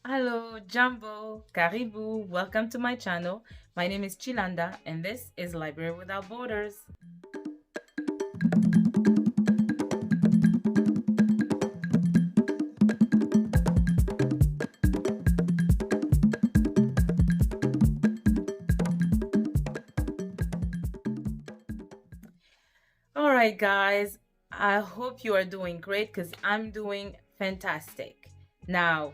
Hello, Jumbo, Karibu, welcome to my channel. My name is Chilanda and this is Library Without Borders. All right, guys, I hope you are doing great because I'm doing fantastic. Now,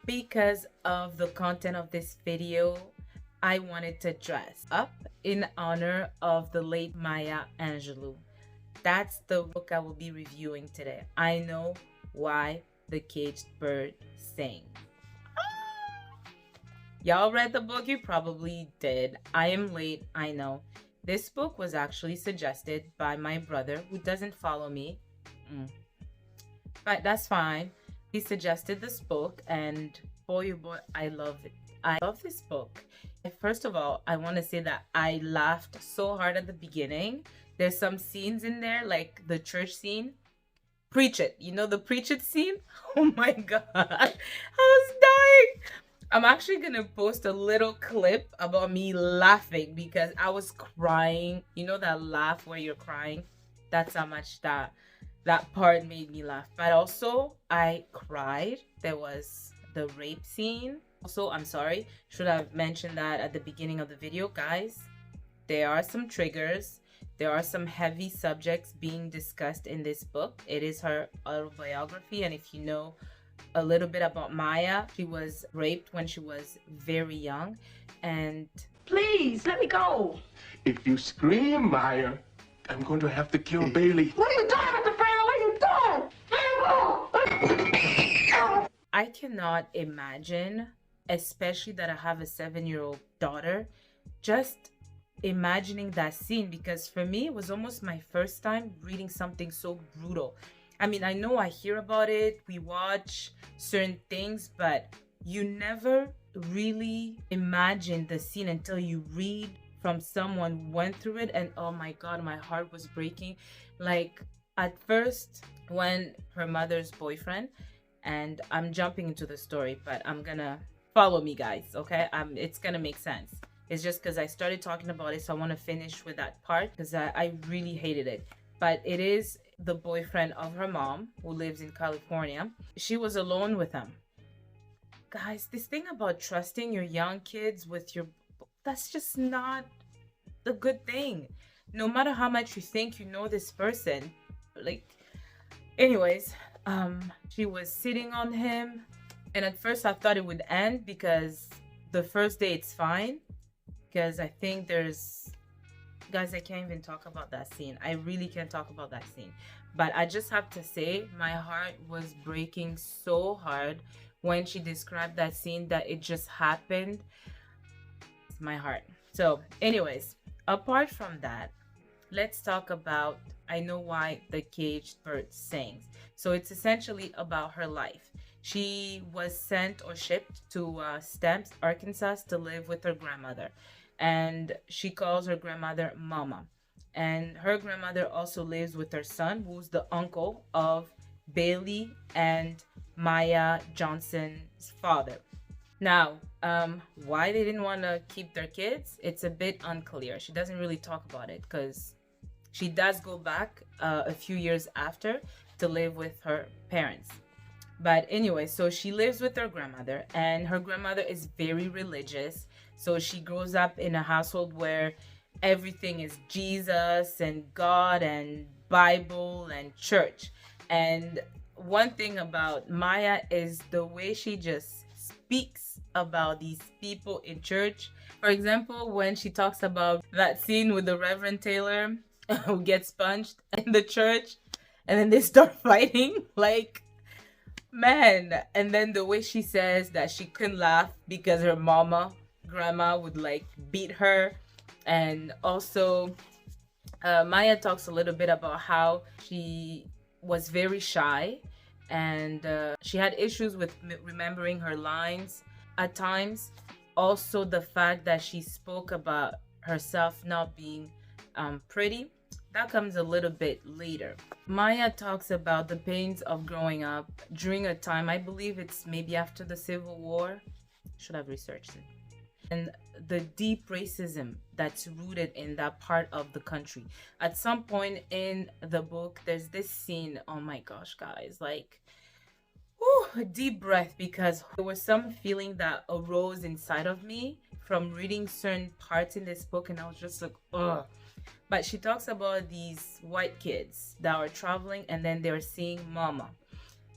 because of the content of this video, I wanted to dress up in honor of the late Maya Angelou. That's the book I will be reviewing today. I Know Why the Caged Bird Sings. Y'all read the book? You probably did. I am late, I know. This book was actually suggested by my brother who doesn't follow me. But that's fine. He suggested this book and boy, oh boy, I love it. I love this book. First of all, I want to say that I laughed so hard at the beginning. There's some scenes in there, like the church scene. Preach it. You know the preach it scene? Oh my god. I was dying. I'm actually gonna post a little clip about me laughing because I was crying. You know that laugh where you're crying? That's how much that part made me laugh. But also I cried. There was the rape scene. Also, I'm sorry, should have mentioned that at the beginning of the video, guys. There are some triggers. There are some heavy subjects being discussed in this book. It is her autobiography, and if you know a little bit about Maya, she was raped when she was very young, and Please, let me go. If you scream, Maya, I'm going to have to kill Bailey. What are you doing, Mr. Freeman? What are you doing? I cannot imagine, especially that I have a 7-year-old daughter, just imagining that scene, because for me it was almost my first time reading something so brutal. I mean, I know I hear about it, we watch certain things, but you never really imagine the scene until you read from someone who went through it. And oh my god, my heart was breaking. Like at first, when her mother's boyfriend, and I'm jumping into the story, but I'm gonna follow me, guys, okay? It's gonna make sense. It's just because I started talking about it, so I want to finish with that part because I really hated it. But it is the boyfriend of her mom who lives in California. She was alone with him. Guys, this thing about trusting your young kids with your... that's just not a good thing. No matter how much you think you know this person. Like, anyways, she was sitting on him. And at first I thought it would end because the first day it's fine. Because I think there's... guys, I can't even talk about that scene. I really can't talk about that scene. But I just have to say, my heart was breaking so hard when she described that scene that it just happened. It's my heart. So anyways, apart from that, let's talk about I Know Why the Caged Bird Sings. So it's essentially about her life. She was sent or shipped to Stamps, Arkansas to live with her grandmother. And she calls her grandmother Mama. And her grandmother also lives with her son, who's the uncle of Bailey and Maya Johnson's father. Now, why they didn't want to keep their kids, it's a bit unclear. She doesn't really talk about it because she does go back a few years after to live with her parents. But anyway, so she lives with her grandmother, and her grandmother is very religious. So she grows up in a household where everything is Jesus and God and Bible and church. And one thing about Maya is the way she just speaks about these people in church. For example, when she talks about that scene with the Reverend Taylor who gets punched in the church and then they start fighting, like, man. And then the way she says that she couldn't laugh because her grandma would like beat her. And also Maya talks a little bit about how she was very shy and she had issues with remembering her lines at times. Also the fact that she spoke about herself not being pretty. That comes a little bit later. Maya talks about the pains of growing up during a time, I believe it's maybe after the Civil War. Should have researched it. And the deep racism that's rooted in that part of the country. At some point in the book, there's this scene, oh my gosh, guys, like, whew, a deep breath, because there was some feeling that arose inside of me from reading certain parts in this book, and I was just like, ugh. But she talks about these white kids that are traveling, and then they're seeing mama.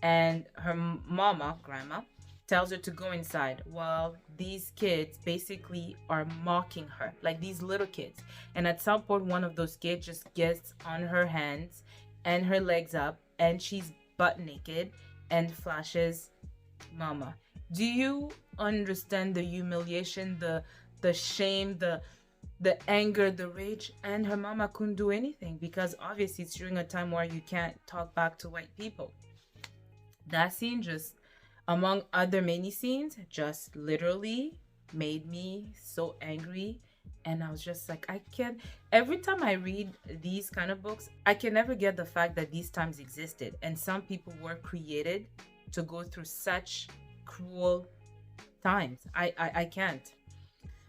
And her mama, grandma, tells her to go inside while these kids basically are mocking her, like these little kids. And at some point, one of those kids just gets on her hands and her legs up, and she's butt naked and flashes mama. Do you understand the humiliation, the shame, the anger, the rage? And her mama couldn't do anything because obviously it's during a time where you can't talk back to white people. That scene, just among other many scenes, just literally made me so angry. And I was just like, I can't, every time I read these kind of books, I can never get the fact that these times existed and some people were created to go through such cruel times. I can't.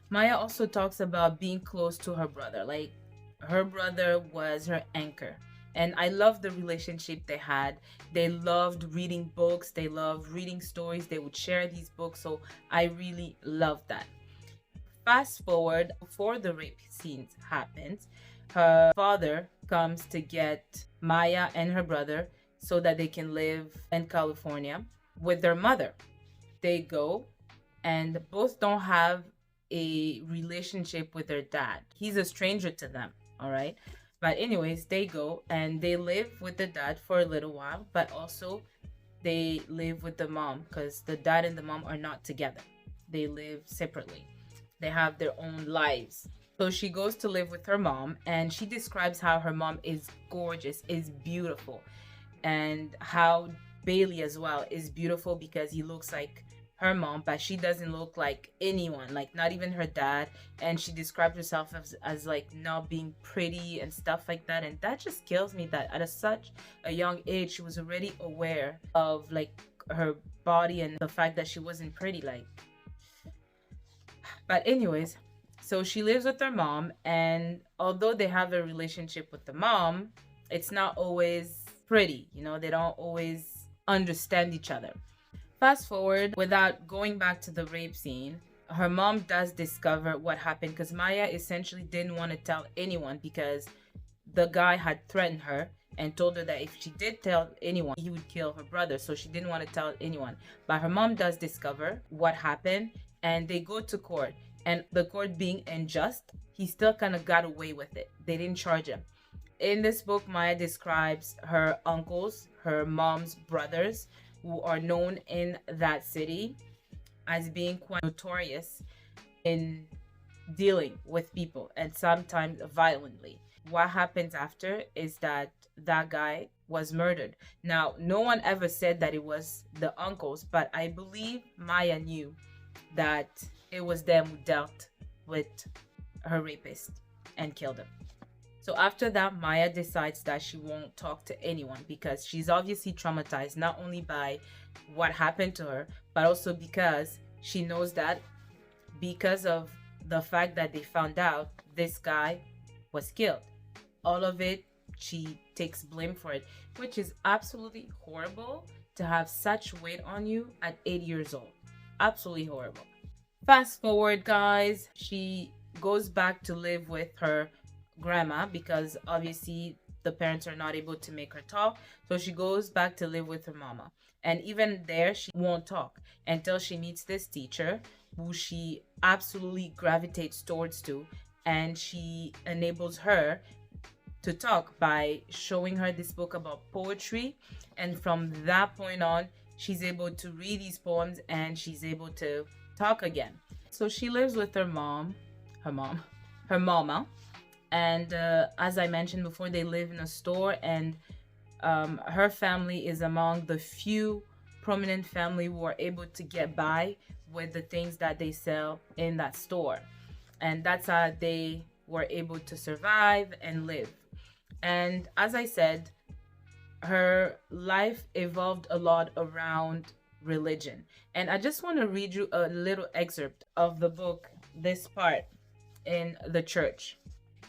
Maya also talks about being close to her brother. Like, her brother was her anchor. And I love the relationship they had. They loved reading books. They loved reading stories. They would share these books. So I really love that. Fast forward, before the rape scenes happens, her father comes to get Maya and her brother so that they can live in California with their mother. They go, and both don't have a relationship with their dad. He's a stranger to them, all right? But anyways, they go and they live with the dad for a little while, but also they live with the mom because the dad and the mom are not together. They live separately. They have their own lives. So she goes to live with her mom, and she describes how her mom is gorgeous, is beautiful, and how Bailey as well is beautiful because he looks like her mom, but she doesn't look like anyone, like not even her dad. And she described herself as like not being pretty and stuff like that. And that just kills me that at such a young age she was already aware of like her body and the fact that she wasn't pretty, like. But anyways, so she lives with her mom, and although they have a relationship with the mom, it's not always pretty, you know, they don't always understand each other. Fast forward, without going back to the rape scene, her mom does discover what happened because Maya essentially didn't want to tell anyone because the guy had threatened her and told her that if she did tell anyone, he would kill her brother. So she didn't want to tell anyone. But her mom does discover what happened, and they go to court. And the court being unjust, he still kind of got away with it. They didn't charge him. In this book, Maya describes her uncles, her mom's brothers, who are known in that city as being quite notorious in dealing with people, and sometimes violently. What happens after is that that guy was murdered. Now, no one ever said that it was the uncles, but I believe Maya knew that it was them who dealt with her rapist and killed him. So after that, Maya decides that she won't talk to anyone because she's obviously traumatized, not only by what happened to her, but also because she knows that because of the fact that they found out this guy was killed. All of it, she takes blame for it, which is absolutely horrible to have such weight on you at 8 years old. Absolutely horrible. Fast forward, guys, she goes back to live with her grandma because obviously the parents are not able to make her talk. So she goes back to live with her mama. And even there, she won't talk until she meets this teacher who she absolutely gravitates towards to. And she enables her to talk by showing her this book about poetry. And from that point on, she's able to read these poems and she's able to talk again. So she lives with her mama. And as I mentioned before, they live in a store, and her family is among the few prominent family who are able to get by with the things that they sell in that store. And that's how they were able to survive and live. And as I said, her life evolved a lot around religion. And I just want to read you a little excerpt of the book, this part in the church.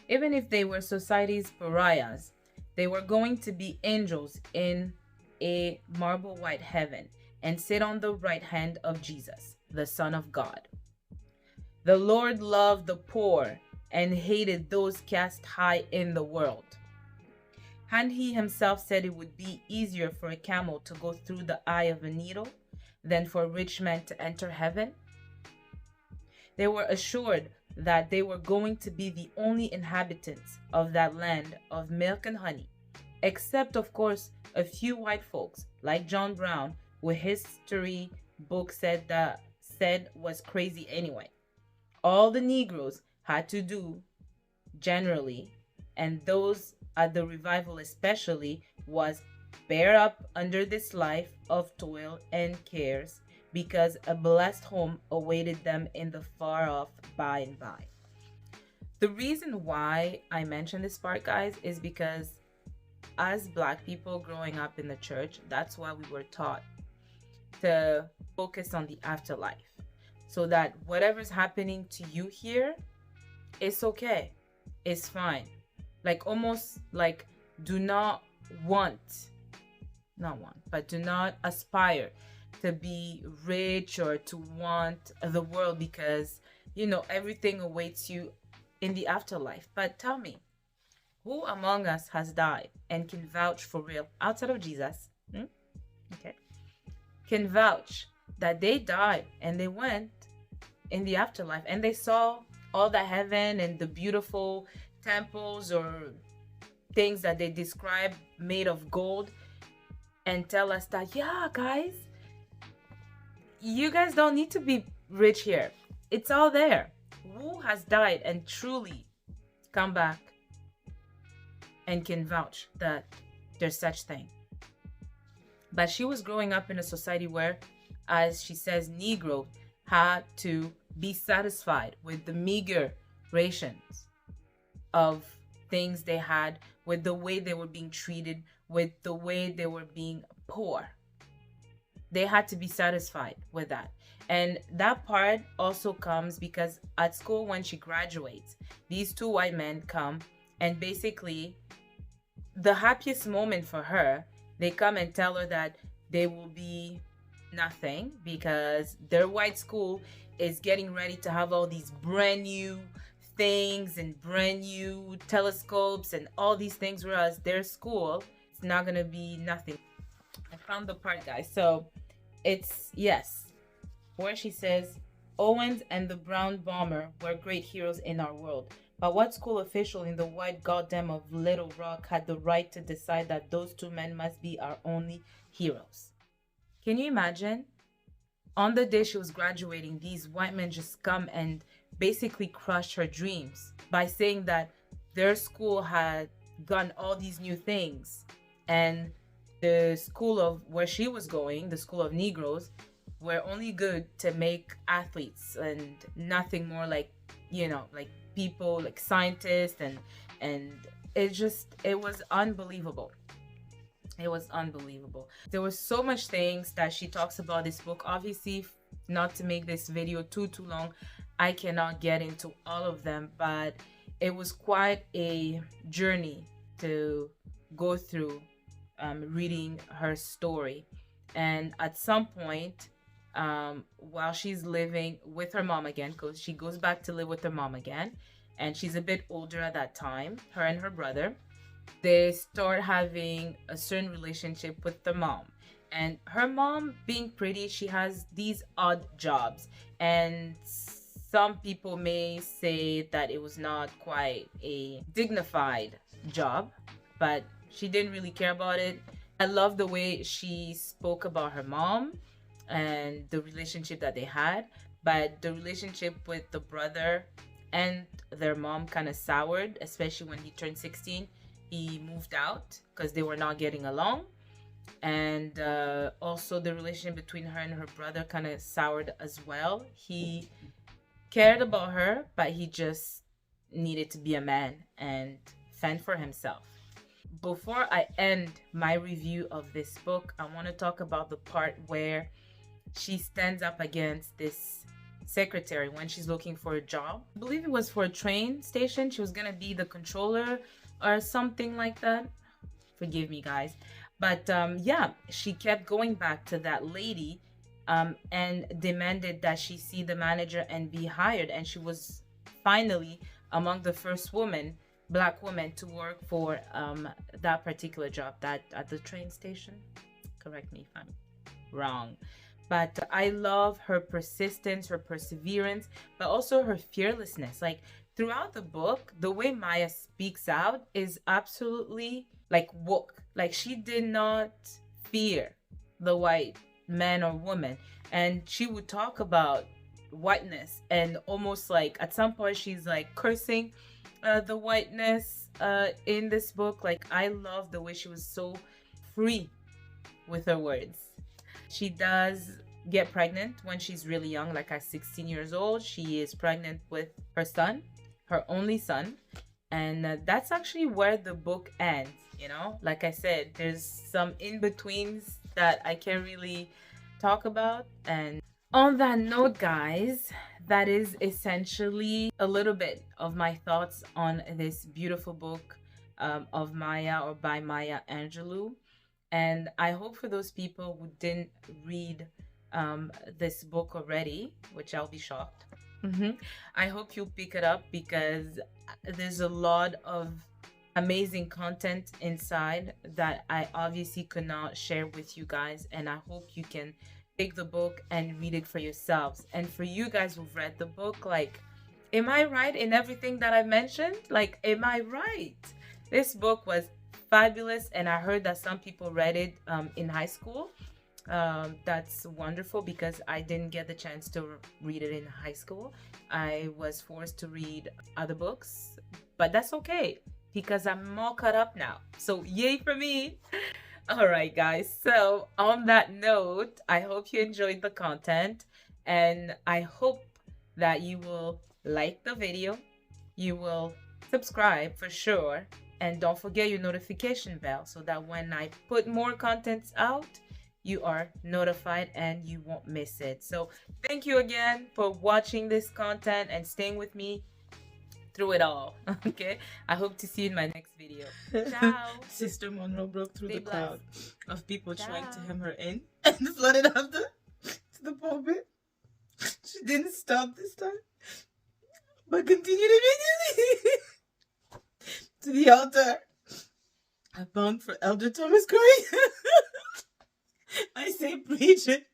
Even if they were society's pariahs, they were going to be angels in a marble white heaven and sit on the right hand of Jesus, the Son of God. The Lord loved the poor and hated those cast high in the world. And he himself said it would be easier for a camel to go through the eye of a needle than for a rich man to enter heaven. They were assured that they were going to be the only inhabitants of that land of milk and honey, except, of course, a few white folks like John Brown, who history book said was crazy anyway. All the Negroes had to do, generally, and those at the revival especially, was bear up under this life of toil and cares, because a blessed home awaited them in the far off by and by. The reason why I mention this part, guys, is because as Black people growing up in the church, that's why we were taught to focus on the afterlife, so that whatever's happening to you here, it's okay, it's fine. Like, almost like, do not aspire to be rich or to want the world, because everything awaits you in the afterlife. But tell me, who among us has died and can vouch for real, outside of Jesus, okay, can vouch that they died and they went in the afterlife and they saw all the heaven and the beautiful temples or things that they describe made of gold, and tell us that, yeah, guys, you guys don't need to be rich here, it's all there? Who has died and truly come back and can vouch that there's such thing? But she was growing up in a society where, as she says, Negro had to be satisfied with the meager rations of things they had, with the way they were being treated, with the way they were being poor. They had to be satisfied with that. And that part also comes because at school, when she graduates, these two white men come, and basically the happiest moment for her, they come and tell her that they will be nothing because their white school is getting ready to have all these brand new things and brand new telescopes and all these things, whereas their school, it's not gonna be nothing. I found the part, guys. So it's, yes, where she says, Owens and the brown bomber were great heroes in our world, but what school official in the white goddamn of Little Rock had the right to decide that those two men must be our only heroes? Can you imagine? On the day she was graduating, these white men just come and basically crushed her dreams by saying that their school had gotten all these new things, and the school of where she was going, the school of Negroes, were only good to make athletes and nothing more, like like people, like scientists, and it was unbelievable. It was unbelievable. There was so much things that she talks about this book. Obviously, not to make this video too long, I cannot get into all of them, but it was quite a journey to go through reading her story. And at some point, while she's living with her mom again, because she goes back to live with her mom again, and she's a bit older at that time, her and her brother, they start having a certain relationship with the mom. And her mom, being pretty, she has these odd jobs, and some people may say that it was not quite a dignified job, but she didn't really care about it. I love the way she spoke about her mom and the relationship that they had, but the relationship with the brother and their mom kind of soured, especially when he turned 16. He moved out because they were not getting along, and also the relationship between her and her brother kind of soured as well. He cared about her, but he just needed to be a man and fend for himself. before I end my review of this book, I want to talk about the part where she stands up against this secretary when she's looking for a job. I believe it was for a train station. She was gonna be the controller or something like that. Forgive me, guys. But yeah, she kept going back to that lady and demanded that she see the manager and be hired. And she was finally among the first black woman to work for that particular job, that at the train station. Correct me if I'm wrong. But I love her persistence, her perseverance, but also her fearlessness. Like throughout the book, the way Maya speaks out is absolutely like woke. Like she did not fear the white man or woman. And she would talk about whiteness and almost like at some point she's like cursing the whiteness in this book. Like I love the way she was so free with her words. She does get pregnant when she's really young, like at 16 years old. She is pregnant with her son, her only son. And that's actually where the book ends, you know? Like I said, there's some in-betweens that I can't really talk about. And on that note, guys, that is essentially a little bit of my thoughts on this beautiful book of Maya, or by Maya Angelou. And I hope for those people who didn't read this book already, which I'll be shocked. I hope you'll pick it up because there's a lot of amazing content inside that I obviously could not share with you guys. And I hope you can take the book and read it for yourselves. And for you guys who've read the book, like, am I right in everything that I mentioned? Like, am I right? This book was fabulous, and I heard that some people read it in high school. That's wonderful because I didn't get the chance to read it in high school. I was forced to read other books, but that's okay because I'm all caught up now. So yay for me. All right, guys. So on that note, I hope you enjoyed the content, and I hope that you will like the video, you will subscribe for sure, and don't forget your notification bell so that when I put more contents out, you are notified and you won't miss it. So thank you again for watching this content and staying with me through it all. Okay, I hope to see you in my next video. Ciao. Sister Monroe broke through Stay the cloud blessed. of people trying to Ciao. hem her in and flooded up to the pulpit. She didn't stop this time, but continued immediately to the altar. I bound for Elder Thomas Gray. I say preach it.